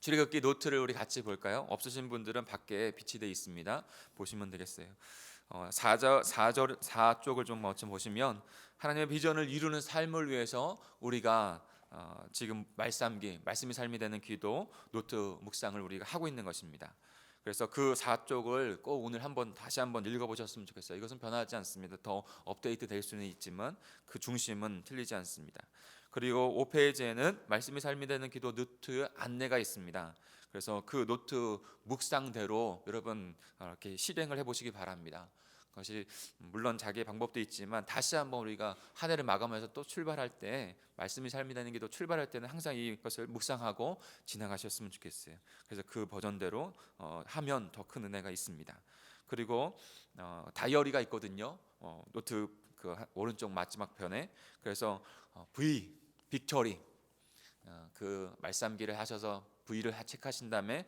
출애굽기 노트를 우리 같이 볼까요? 없으신 분들은 밖에 비치되어 있습니다. 보시면 되겠어요. 4쪽을 좀 보시면 하나님의 비전을 이루는 삶을 위해서 우리가 지금 말씀이 삶이 되는 기도 노트 묵상을 우리가 하고 있는 것입니다. 그래서 그 4쪽을 꼭 오늘 다시 한번 읽어보셨으면 좋겠어요. 이것은 변하지 않습니다. 더 업데이트 될 수는 있지만 그 중심은 틀리지 않습니다. 그리고 5페이지에는 말씀이 삶이 되는 기도 노트 안내가 있습니다. 그래서 그 노트 묵상대로 여러분 이렇게 실행을 해보시기 바랍니다. 그것이 물론 자기의 방법도 있지만 다시 한번 우리가 한 해를 마감해서 또 출발할 때 말씀이 삶이 되는 기도 출발할 때는 항상 이것을 묵상하고 지나가셨으면 좋겠어요. 그래서 그 버전대로 하면 더 큰 은혜가 있습니다. 그리고 다이어리가 있거든요. 노트 그 오른쪽 마지막 편에. 그래서 빅토리 그 말씀기를 하셔서 V를 체크하신 다음에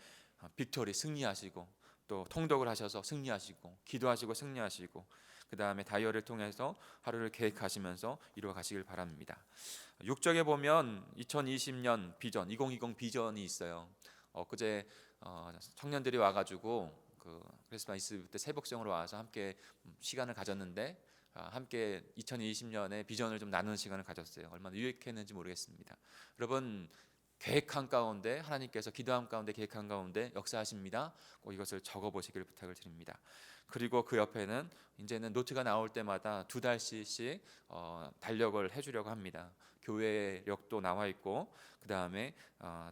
빅토리 승리하시고, 또 통독을 하셔서 승리하시고, 기도하시고 승리하시고, 그 다음에 다이어리를 통해서 하루를 계획하시면서 이루어 가시길 바랍니다. 6쪽에 보면 2020년 비전, 2020 비전이 있어요. 그제 청년들이 와가지고 그 크리스마스 때 새복성으로 와서 함께 시간을 가졌는데, 함께 2020년에 비전을 좀 나누는 시간을 가졌어요. 얼마나 유익했는지 모르겠습니다. 여러분, 계획한 가운데 하나님께서 기도한 가운데 계획한 가운데 역사하십니다. 꼭 이것을 적어보시기를 부탁을 드립니다. 그리고 그 옆에는 이제는 노트가 나올 때마다 2달씩 달력을 해주려고 합니다. 교회력도 나와 있고, 그 다음에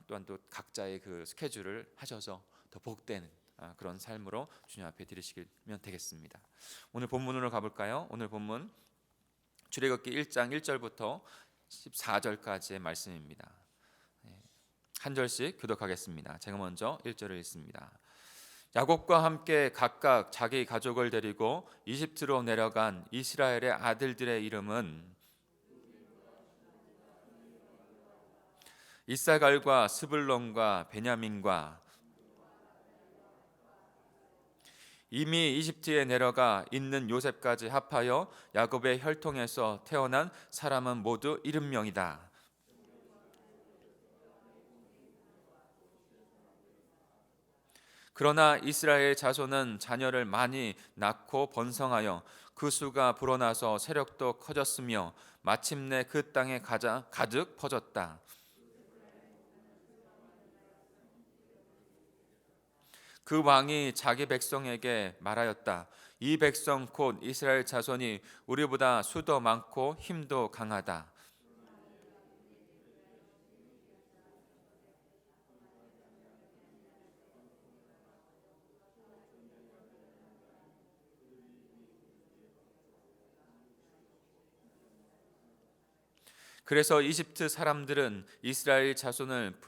또한 또 각자의 그 스케줄을 하셔서 더 복되는 그런 삶으로 주님 앞에 드리시면 되겠습니다. 오늘 본문으로 가볼까요? 오늘 본문 출애굽기 1장 1절부터 14절까지의 말씀입니다. 한 절씩 교독하겠습니다. 제가 먼저 1절을 읽습니다. 야곱과 함께 각각 자기 가족을 데리고 이집트로 내려간 이스라엘의 아들들의 이름은 이사갈과 스불론과 베냐민과, 이미 이집트에 내려가 있는 요셉까지 합하여 야곱의 혈통에서 태어난 사람은 모두 70명이다. 그러나 이스라엘 자손은 자녀를 많이 낳고 번성하여 그 수가 불어나서 세력도 커졌으며 마침내 그 땅에 가득 퍼졌다. 그 왕이 자기 백성에게 말하였다. 이 백성 곧 이스라엘 자손이 우리보다 수도 많고 힘도 강하다. 그래서 이집트 사람들은 이스라엘 자손을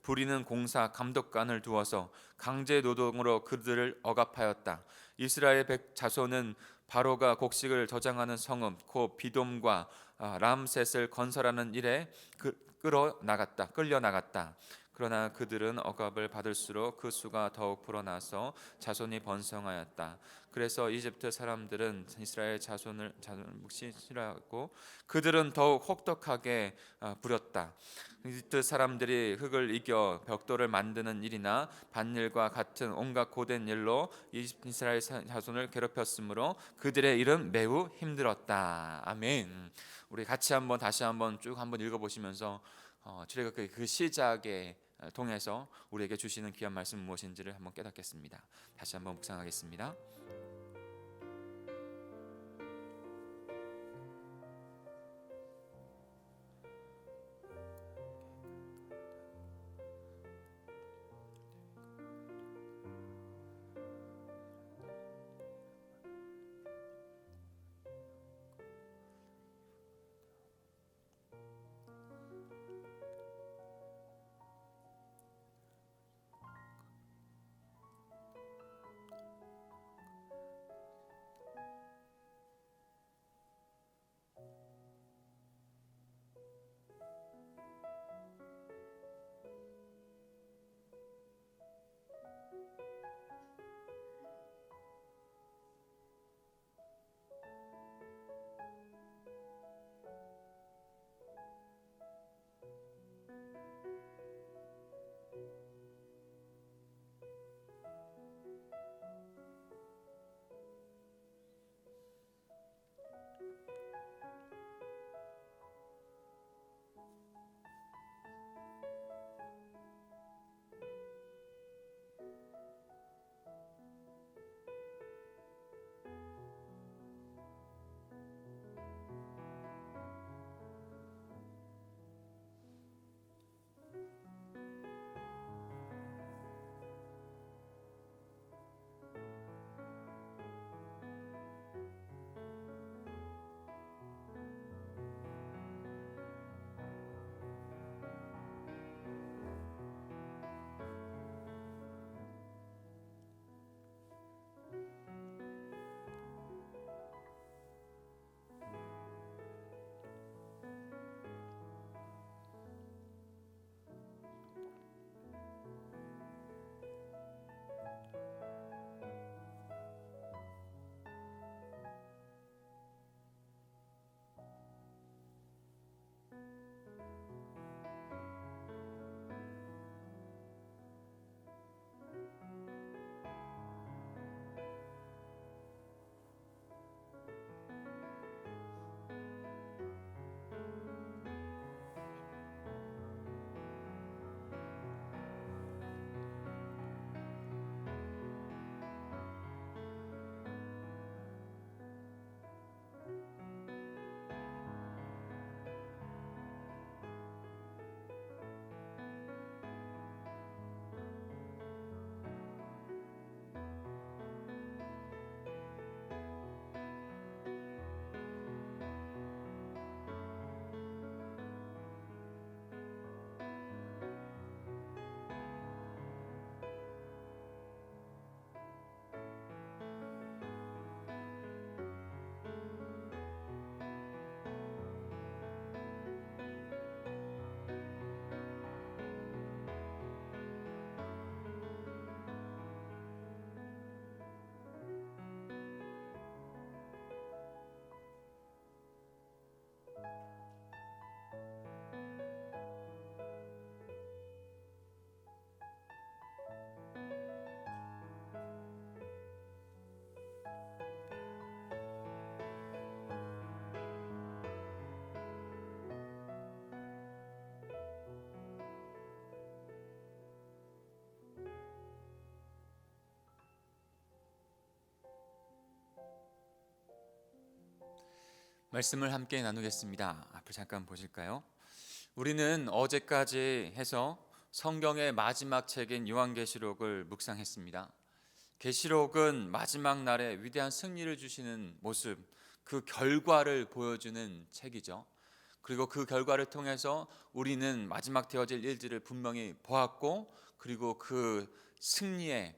부리는 공사 감독관을 두어서 강제 노동으로 그들을 억압하였다. 이스라엘 자손은 바로가 곡식을 저장하는 성읍 곧 비돔과 람셋을 건설하는 일에 끌려 나갔다. 그러나 그들은 억압을 받을수록 그 수가 더욱 불어나서 자손이 번성하였다. 그래서 이집트 사람들은 이스라엘 자손을 묵시 싫어하고 그들은 더욱 혹독하게 부렸다. 이집트 사람들이 흙을 이겨 벽돌을 만드는 일이나 밭일과 같은 온갖 고된 일로 이스라엘 자손을 괴롭혔으므로 그들의 일은 매우 힘들었다. 아멘. 우리 같이 다시 한번 쭉 읽어보시면서 출애굽기 그 시작에 통해서 우리에게 주시는 귀한 말씀 무엇인지를 한번 깨닫겠습니다. 다시 한번 묵상하겠습니다. 말씀을 함께 나누겠습니다. 앞을 잠깐 보실까요? 우리는 어제까지 해서 성경의 마지막 책인 요한계시록을 묵상했습니다. 계시록은 마지막 날에 위대한 승리를 주시는 모습, 그 결과를 보여주는 책이죠. 그리고 그 결과를 통해서 우리는 마지막 되어질 일들을 분명히 보았고, 그리고 그 승리하는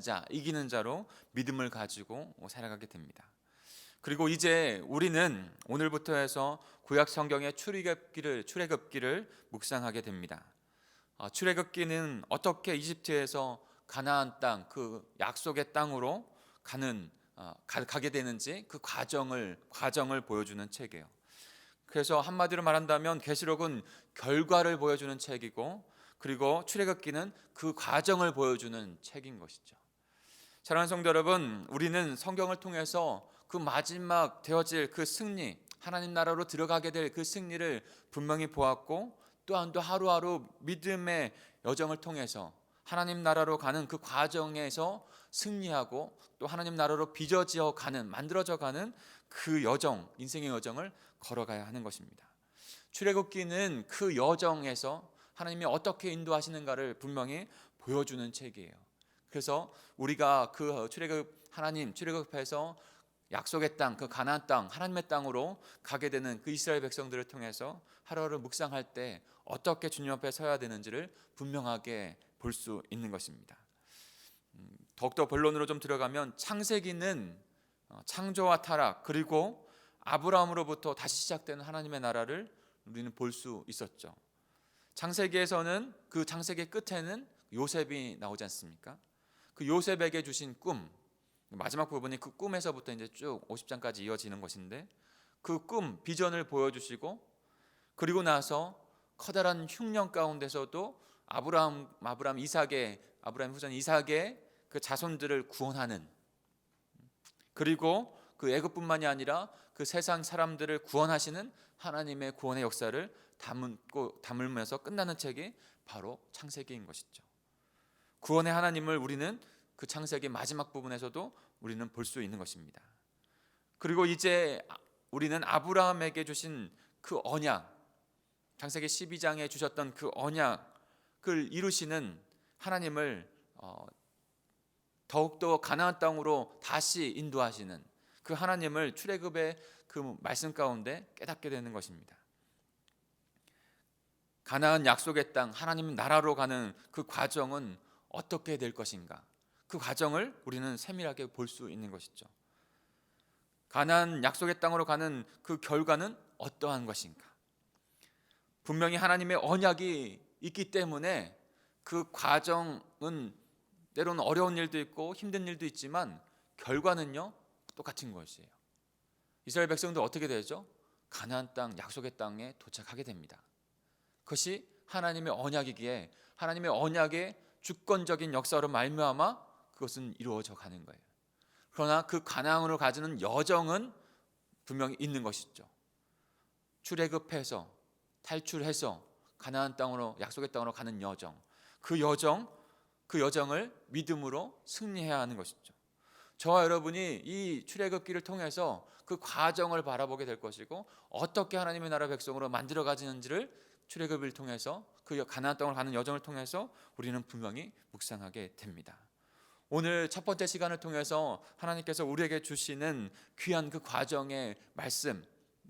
자, 이기는 자로 믿음을 가지고 살아가게 됩니다. 그리고 이제 우리는 오늘부터 해서 구약 성경의 출애굽기를 묵상하게 됩니다. 출애굽기는 어떻게 이집트에서 가나안 땅, 그 약속의 땅으로 가게 되는지 그 과정을 보여주는 책이에요. 그래서 한마디로 말한다면 계시록은 결과를 보여주는 책이고, 그리고 출애굽기는 그 과정을 보여주는 책인 것이죠. 사랑하는 성도 여러분, 우리는 성경을 통해서 그 마지막 되어질 그 승리, 하나님 나라로 들어가게 될 그 승리를 분명히 보았고, 또한 또 하루하루 믿음의 여정을 통해서 하나님 나라로 가는 그 과정에서 승리하고, 또 하나님 나라로 만들어져 가는 그 여정, 인생의 여정을 걸어가야 하는 것입니다. 출애굽기는 그 여정에서 하나님이 어떻게 인도하시는가를 분명히 보여주는 책이에요. 그래서 우리가 그 출애굽해서 약속의 땅, 그 가나안 땅, 하나님의 땅으로 가게 되는 그 이스라엘 백성들을 통해서 하루하루 묵상할 때 어떻게 주님 앞에 서야 되는지를 분명하게 볼 수 있는 것입니다. 더욱더 본론으로 좀 들어가면 창세기는 창조와 타락, 그리고 아브라함으로부터 다시 시작되는 하나님의 나라를 우리는 볼 수 있었죠. 창세기에서는 그 창세기 끝에는 요셉이 나오지 않습니까? 그 요셉에게 주신 꿈, 마지막 부분이 그 꿈에서부터 이제 쭉 50장까지 이어지는 것인데, 그 꿈, 비전을 보여주시고, 그리고 나서 커다란 흉년 가운데서도 아브라함 후손 이삭의 그 자손들을 구원하는, 그리고 그 애굽뿐만이 아니라 그 세상 사람들을 구원하시는 하나님의 구원의 역사를 담으면서 끝나는 책이 바로 창세기인 것이죠. 구원의 하나님을 우리는 그 창세기 마지막 부분에서도 우리는 볼 수 있는 것입니다. 그리고 이제 우리는 아브라함에게 주신 그 언약, 창세기 12장에 주셨던 그 언약을 이루시는 하나님을 더욱더 가나안 땅으로 다시 인도하시는 그 하나님을 출애굽의 그 말씀 가운데 깨닫게 되는 것입니다. 가나안 약속의 땅, 하나님 나라로 가는 그 과정은 어떻게 될 것인가? 그 과정을 우리는 세밀하게 볼 수 있는 것이죠. 가나안 약속의 땅으로 가는 그 결과는 어떠한 것인가? 분명히 하나님의 언약이 있기 때문에 그 과정은 때로는 어려운 일도 있고 힘든 일도 있지만 결과는요 똑같은 것이에요. 이스라엘 백성도 어떻게 되죠? 가나안 땅, 약속의 땅에 도착하게 됩니다. 그것이 하나님의 언약이기에 하나님의 언약의 주권적인 역사로 말미암아 그것은 이루어져 가는 거예요. 그러나 그 가나안으로 가지는 여정은 분명히 있는 것이죠. 출애굽해서 탈출해서 가나안 땅으로, 약속의 땅으로 가는 여정, 그 여정을 믿음으로 승리해야 하는 것이죠. 저와 여러분이 이 출애굽기를 통해서 그 과정을 바라보게 될 것이고, 어떻게 하나님의 나라 백성으로 만들어 가지는지를 출애굽을 통해서, 그 가나안 땅을 가는 여정을 통해서 우리는 분명히 묵상하게 됩니다. 오늘 첫 번째 시간을 통해서 하나님께서 우리에게 주시는 귀한 그 과정의 말씀,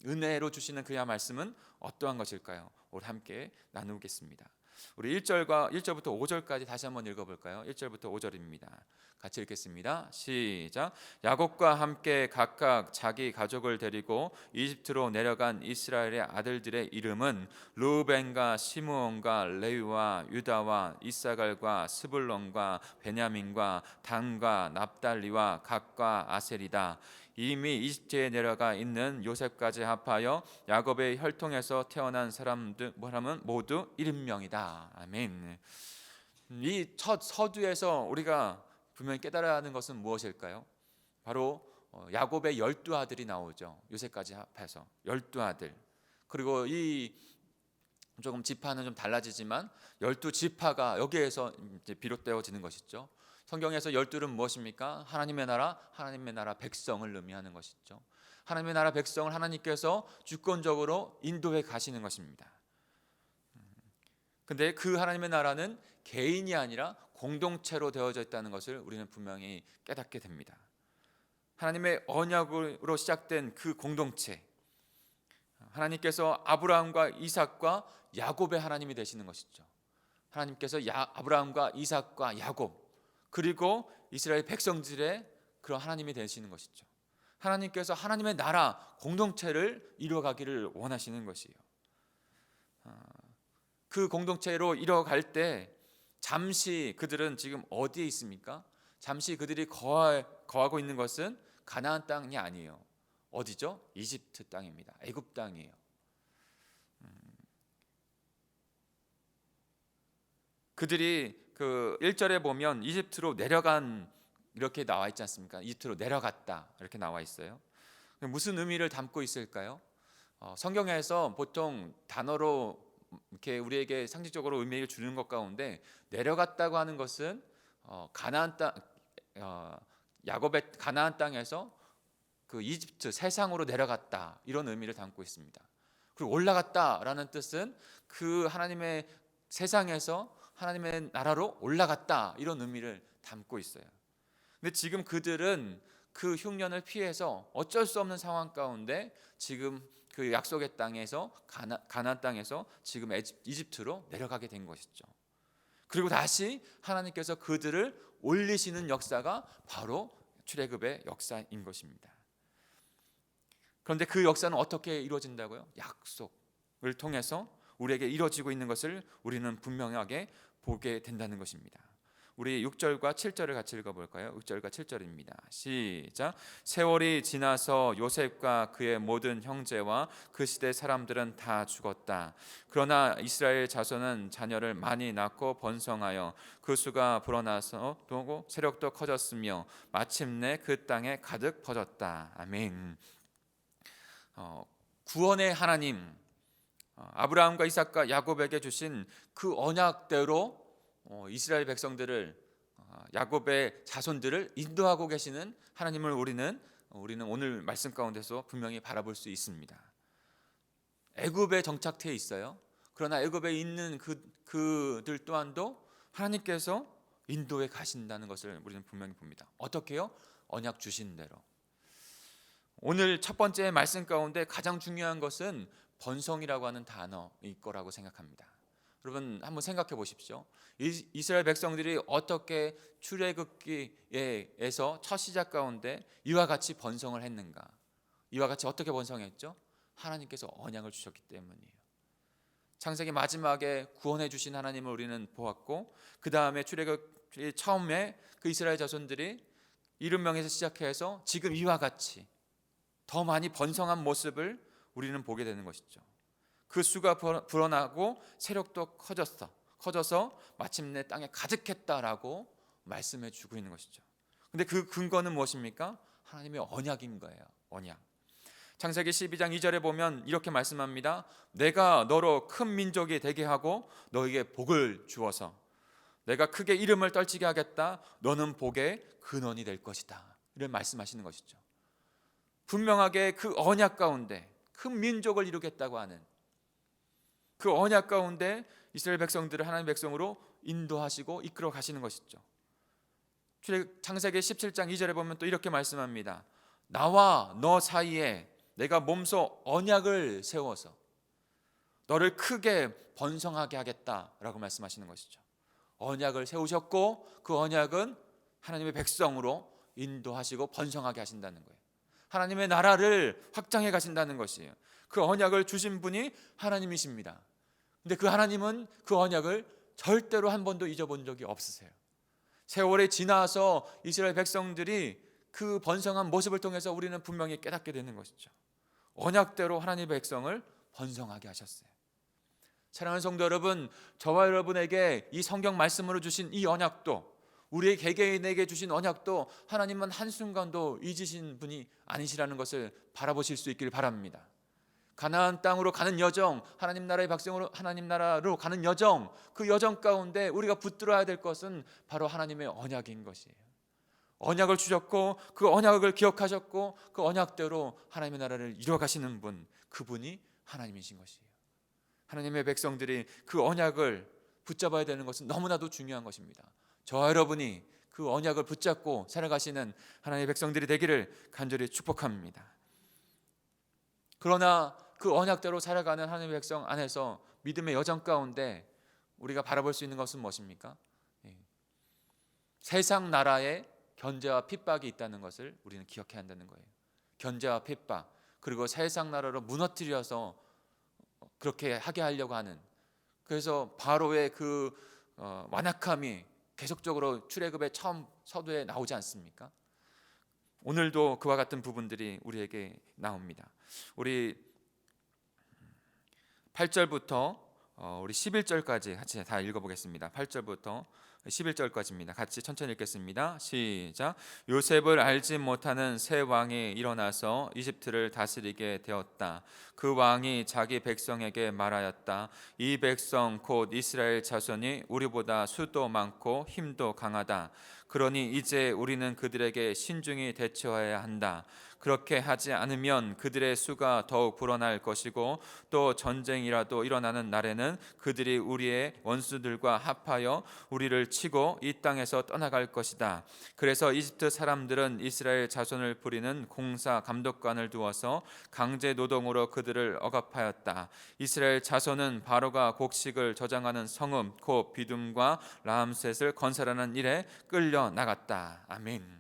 은혜로 주시는 그야 말씀은 어떠한 것일까요? 오늘 함께 나누겠습니다. 우리 1절부터 5절까지 다시 한번 읽어볼까요? 1절부터 5절입니다. 같이 읽겠습니다. 시작. 야곱과 함께 각각 자기 가족을 데리고 이집트로 내려간 이스라엘의 아들들의 이름은 르우벤과 시므온과 레위와 유다와 이사갈과 스불론과 베냐민과 단과 납달리와 gad과 아셀이다. 이미 이집트에 내려가 있는 요셉까지 합하여 야곱의 혈통에서 태어난 사람은 모두 70명이다. 아멘. 이 첫 서두에서 우리가 분명히 깨달아야 하는 것은 무엇일까요? 바로 야곱의 12아들이 나오죠. 요셉까지 합해서 12아들. 그리고 이 조금 지파는 좀 달라지지만 12지파가 여기에서 이제 비롯되어지는 것이죠. 성경에서 12는 무엇입니까? 하나님의 나라 백성을 의미하는 것이죠. 하나님의 나라 백성을 하나님께서 주권적으로 인도해 가시는 것입니다. 근데 그 하나님의 나라는 개인이 아니라 공동체로 되어져 있다는 것을 우리는 분명히 깨닫게 됩니다. 하나님의 언약으로 시작된 그 공동체, 하나님께서 아브라함과 이삭과 야곱의 하나님이 되시는 것이죠. 하나님께서 아브라함과 이삭과 야곱, 그리고 이스라엘 백성들의 그런 하나님이 되시는 것이죠. 하나님께서 하나님의 나라 공동체를 이루어가기를 원하시는 것이에요. 그 공동체로 이뤄갈 때 잠시 그들은 지금 어디에 있습니까? 잠시 그들이 거하고 있는 것은 가나안 땅이 아니에요. 어디죠? 이집트 땅입니다. 애굽 땅이에요. 그들이 그 1절에 보면 이집트로 내려간 이렇게 나와 있지 않습니까? 이집트로 내려갔다 이렇게 나와 있어요. 무슨 의미를 담고 있을까요? 성경에서 보통 단어로 이렇게 우리에게 상징적으로 의미를 주는 것 가운데 내려갔다고 하는 것은 가나안 땅, 야곱의 가나안 땅에서 그 이집트 세상으로 내려갔다 이런 의미를 담고 있습니다. 그리고 올라갔다라는 뜻은 그 하나님의 세상에서 하나님의 나라로 올라갔다 이런 의미를 담고 있어요. 근데 지금 그들은 그 흉년을 피해서 어쩔 수 없는 상황 가운데 지금 그 약속의 땅에서 가나안 땅에서 지금 이집트로 내려가게 된 것이죠. 그리고 다시 하나님께서 그들을 올리시는 역사가 바로 출애굽의 역사인 것입니다. 그런데 그 역사는 어떻게 이루어진다고요? 약속을 통해서 우리에게 이루어지고 있는 것을 우리는 분명하게 보게 된다는 것입니다. 우리 6절과 7절을 같이 읽어볼까요? 6절과 7절입니다. 시작. 세월이 지나서 요셉과 그의 모든 형제와 그 시대 사람들은 다 죽었다. 그러나 이스라엘 자손은 자녀를 많이 낳고 번성하여 그 수가 불어나서 또 세력도 커졌으며 마침내 그 땅에 가득 퍼졌다. 아멘. 구원의 하나님, 아브라함과 이삭과 야곱에게 주신 그 언약대로 이스라엘 백성들을, 야곱의 자손들을 인도하고 계시는 하나님을 우리는 오늘 말씀 가운데서 분명히 바라볼 수 있습니다. 애굽에 정착해 있어요. 그러나 애굽에 있는 그들 또한도 하나님께서 인도에 가신다는 것을 우리는 분명히 봅니다. 어떻게요? 언약 주신 대로. 오늘 첫 번째 말씀 가운데 가장 중요한 것은 번성이라고 하는 단어일 거라고 생각합니다. 여러분 한번 생각해 보십시오. 이스라엘 백성들이 어떻게 출애굽기에서 첫 시작 가운데 이와 같이 번성을 했는가? 이와 같이 어떻게 번성했죠? 하나님께서 언약을 주셨기 때문이에요. 창세기 마지막에 구원해 주신 하나님을 우리는 보았고, 그 다음에 출애굽기 처음에 그 이스라엘 자손들이 70명에서 시작해서 지금 이와 같이 더 많이 번성한 모습을 우리는 보게 되는 것이죠. 그 수가 불어나고 세력도 커져서 마침내 땅에 가득했다라고 말씀해 주고 있는 것이죠. 근데 그 근거는 무엇입니까? 하나님의 언약인 거예요. 언약. 창세기 12장 2절에 보면 이렇게 말씀합니다. 내가 너로 큰 민족이 되게 하고 너에게 복을 주어서 내가 크게 이름을 떨치게 하겠다. 너는 복의 근원이 될 것이다. 이런 말씀하시는 것이죠. 분명하게 그 언약 가운데 큰 민족을 이루겠다고 하는 그 언약 가운데 이스라엘 백성들을 하나님의 백성으로 인도하시고 이끌어 가시는 것이죠. 창세기 17장 2절에 보면 또 이렇게 말씀합니다. 나와 너 사이에 내가 몸소 언약을 세워서 너를 크게 번성하게 하겠다라고 말씀하시는 것이죠. 언약을 세우셨고 그 언약은 하나님의 백성으로 인도하시고 번성하게 하신다는 거예요. 하나님의 나라를 확장해 가신다는 것이에요. 그 언약을 주신 분이 하나님이십니다. 근데 그 하나님은 그 언약을 절대로 한 번도 잊어본 적이 없으세요. 세월이 지나서 이스라엘 백성들이 그 번성한 모습을 통해서 우리는 분명히 깨닫게 되는 것이죠. 언약대로 하나님의 백성을 번성하게 하셨어요. 사랑하는 성도 여러분, 저와 여러분에게 이 성경 말씀으로 주신 이 언약도, 우리의 개개인에게 주신 언약도 하나님은 한순간도 잊으신 분이 아니시라는 것을 바라보실 수 있기를 바랍니다. 가나안 땅으로 가는 여정, 하나님 나라의 백성으로 하나님 나라로 가는 여정, 그 여정 가운데 우리가 붙들어야 될 것은 바로 하나님의 언약인 것이에요. 언약을 주셨고 그 언약을 기억하셨고 그 언약대로 하나님의 나라를 이루어가시는 분, 그분이 하나님이신 것이에요. 하나님의 백성들이 그 언약을 붙잡아야 되는 것은 너무나도 중요한 것입니다. 저와 여러분이 그 언약을 붙잡고 살아가시는 하나님의 백성들이 되기를 간절히 축복합니다. 그러나 그 언약대로 살아가는 하나님의 백성 안에서 믿음의 여정 가운데 우리가 바라볼 수 있는 것은 무엇입니까? 세상 나라에 견제와 핍박이 있다는 것을 우리는 기억해야 한다는 거예요. 견제와 핍박, 그리고 세상 나라로 무너뜨려서 그렇게 하게 하려고 하는, 그래서 바로의 그 완악함이 계속적으로 출애굽의 처음 서두에 나오지 않습니까? 오늘도 그와 같은 부분들이 우리에게 나옵니다. 우리 8절부터 우리 11절까지 같이 다 읽어보겠습니다. 8절부터 11절까지입니다. 같이 천천히 읽겠습니다. 시작. 요셉을 알지 못하는 새 왕이 일어나서 이집트를 다스리게 되었다. 그 왕이 자기 백성에게 말하였다. 이 백성 곧 이스라엘 자손이 우리보다 수도 많고 힘도 강하다. 그러니 이제 우리는 그들에게 신중히 대처해야 한다. 그렇게 하지 않으면 그들의 수가 더욱 불어날 것이고 또 전쟁이라도 일어나는 날에는 그들이 우리의 원수들과 합하여 우리를 치고 이 땅에서 떠나갈 것이다. 그래서 이집트 사람들은 이스라엘 자손을 부리는 공사 감독관을 두어서 강제 노동으로 그들을 억압하였다. 이스라엘 자손은 바로가 곡식을 저장하는 성읍 곧 비둠과 라암셋을 건설하는 일에 끌려 나갔다. 아멘.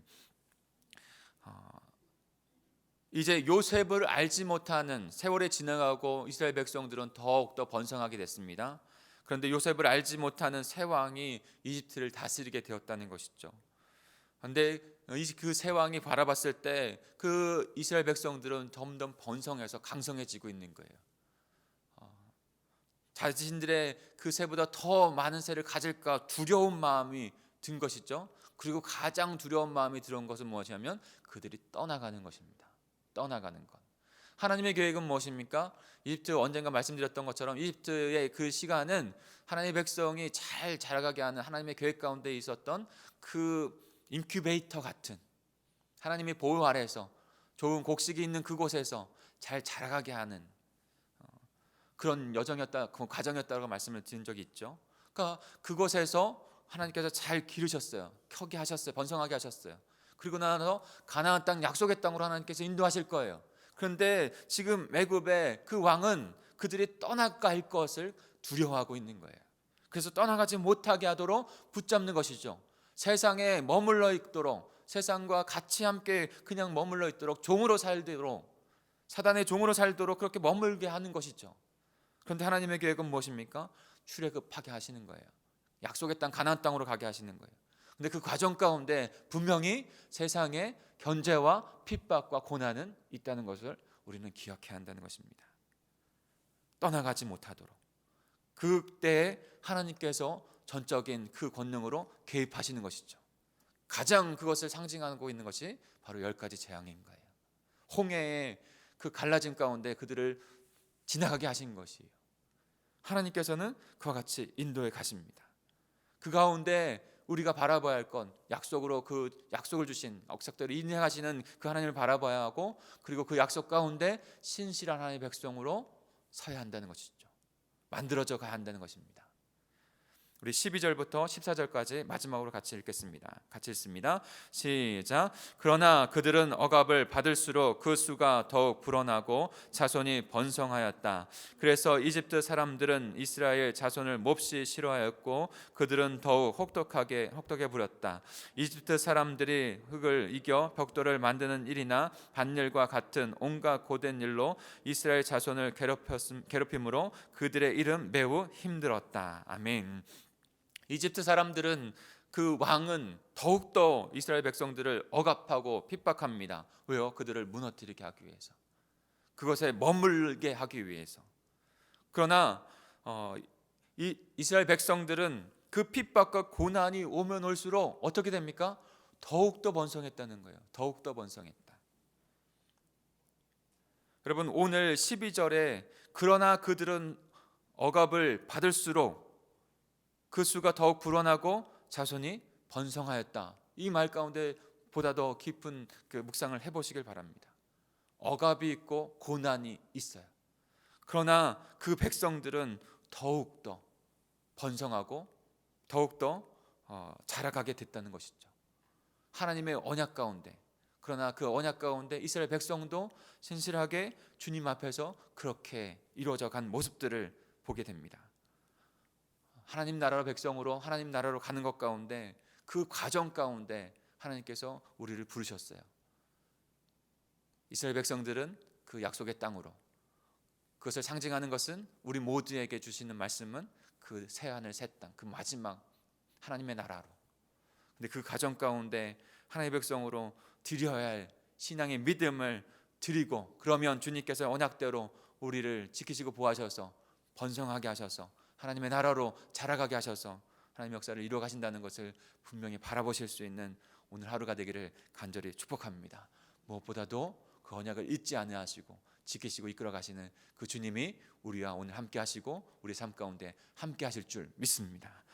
이제 요셉을 알지 못하는 세월이 지나가고 이스라엘 백성들은 더욱더 번성하게 됐습니다. 그런데 요셉을 알지 못하는 새 왕이 이집트를 다스리게 되었다는 것이죠. 그런데 그 새 왕이 바라봤을 때 그 이스라엘 백성들은 점점 번성해서 강성해지고 있는 거예요. 자신들의 그 새보다 더 많은 새를 가질까 두려운 마음이 든 것이죠. 그리고 가장 두려운 마음이 들은 것은 무엇이냐면 그들이 떠나가는 것입니다. 떠나가는 것. 하나님의 계획은 무엇입니까? 이집트, 언젠가 말씀드렸던 것처럼 이집트의 그 시간은 하나님의 백성이 잘 자라가게 하는 하나님의 계획 가운데 있었던 그 인큐베이터 같은, 하나님의 보호 아래에서 좋은 곡식이 있는 그곳에서 잘 자라가게 하는 그런 여정이었다, 그 과정이었다고 말씀을 드린 적이 있죠. 그러니까 그곳에서 하나님께서 잘 기르셨어요. 크게 하셨어요. 번성하게 하셨어요. 그리고 나서 가나안 땅, 약속의 땅으로 하나님께서 인도하실 거예요. 그런데 지금 애굽의 그 왕은 그들이 떠나갈 것을 두려워하고 있는 거예요. 그래서 떠나가지 못하게 하도록 붙잡는 것이죠. 세상에 머물러 있도록, 세상과 같이 함께 그냥 머물러 있도록, 종으로 살도록, 사단의 종으로 살도록 그렇게 머물게 하는 것이죠. 그런데 하나님의 계획은 무엇입니까? 출애굽하게 하시는 거예요. 약속의 땅, 가나안 땅으로 가게 하시는 거예요. 근데 그 과정 가운데 분명히 세상에 견제와 핍박과 고난은 있다는 것을 우리는 기억해야 한다는 것입니다. 떠나가지 못하도록. 그때에 하나님께서 전적인 그 권능으로 개입하시는 것이죠. 가장 그것을 상징하고 있는 것이 바로 10가지 재앙인 거예요. 홍해의 그 갈라짐 가운데 그들을 지나가게 하신 것이에요. 하나님께서는 그와 같이 인도해 가십니다. 그 가운데 우리가 바라봐야 할 건 약속으로 그 약속을 주신 약속대로 인행하시는 그 하나님을 바라봐야 하고, 그리고 그 약속 가운데 신실한 하나님의 백성으로 서야 한다는 것이죠. 만들어져 가야 한다는 것입니다. 우리 12절부터 14절까지 마지막으로 같이 읽겠습니다. 같이 읽습니다. 시작. 그러나 그들은 억압을 받을수록 그 수가 더욱 불어나고 자손이 번성하였다. 그래서 이집트 사람들은 이스라엘 자손을 몹시 싫어하였고 그들은 더욱 혹독해 부렸다. 이집트 사람들이 흙을 이겨 벽돌을 만드는 일이나 밭일과 같은 온갖 고된 일로 이스라엘 자손을 괴롭힘으로 그들의 일은 매우 힘들었다. 아멘. 이집트 사람들은, 그 왕은 더욱더 이스라엘 백성들을 억압하고 핍박합니다. 왜요? 그들을 무너뜨리게 하기 위해서, 그것에 머물게 하기 위해서. 그러나 이스라엘 백성들은 그 핍박과 고난이 오면 올수록 어떻게 됩니까? 더욱더 번성했다는 거예요. 더욱더 번성했다. 여러분, 오늘 12절에 그러나 그들은 억압을 받을수록 그 수가 더욱 불어나고 자손이 번성하였다, 이 말 가운데 보다 더 깊은 그 묵상을 해보시길 바랍니다. 억압이 있고 고난이 있어요. 그러나 그 백성들은 더욱더 번성하고 더욱더 자라가게 됐다는 것이죠. 하나님의 언약 가운데, 그러나 그 언약 가운데 이스라엘 백성도 신실하게 주님 앞에서 그렇게 이루어져 간 모습들을 보게 됩니다. 하나님 나라로 백성으로 하나님 나라로 가는 것 가운데, 그 과정 가운데 하나님께서 우리를 부르셨어요. 이스라엘 백성들은 그 약속의 땅으로, 그것을 상징하는 것은 우리 모두에게 주시는 말씀은 그 새하늘 새 땅, 그 마지막 하나님의 나라로. 근데 그 과정 가운데 하나님의 백성으로 드려야 할 신앙의 믿음을 드리고, 그러면 주님께서 언약대로 우리를 지키시고 보호하셔서 번성하게 하셔서 하나님의 나라로 자라가게 하셔서 하나님의 역사를 이루어 가신다는 것을 분명히 바라보실 수 있는 오늘 하루가 되기를 간절히 축복합니다. 무엇보다도 그 언약을 잊지 아니하시고 지키시고 이끌어 가시는 그 주님이 우리와 오늘 함께 하시고 우리 삶 가운데 함께 하실 줄 믿습니다.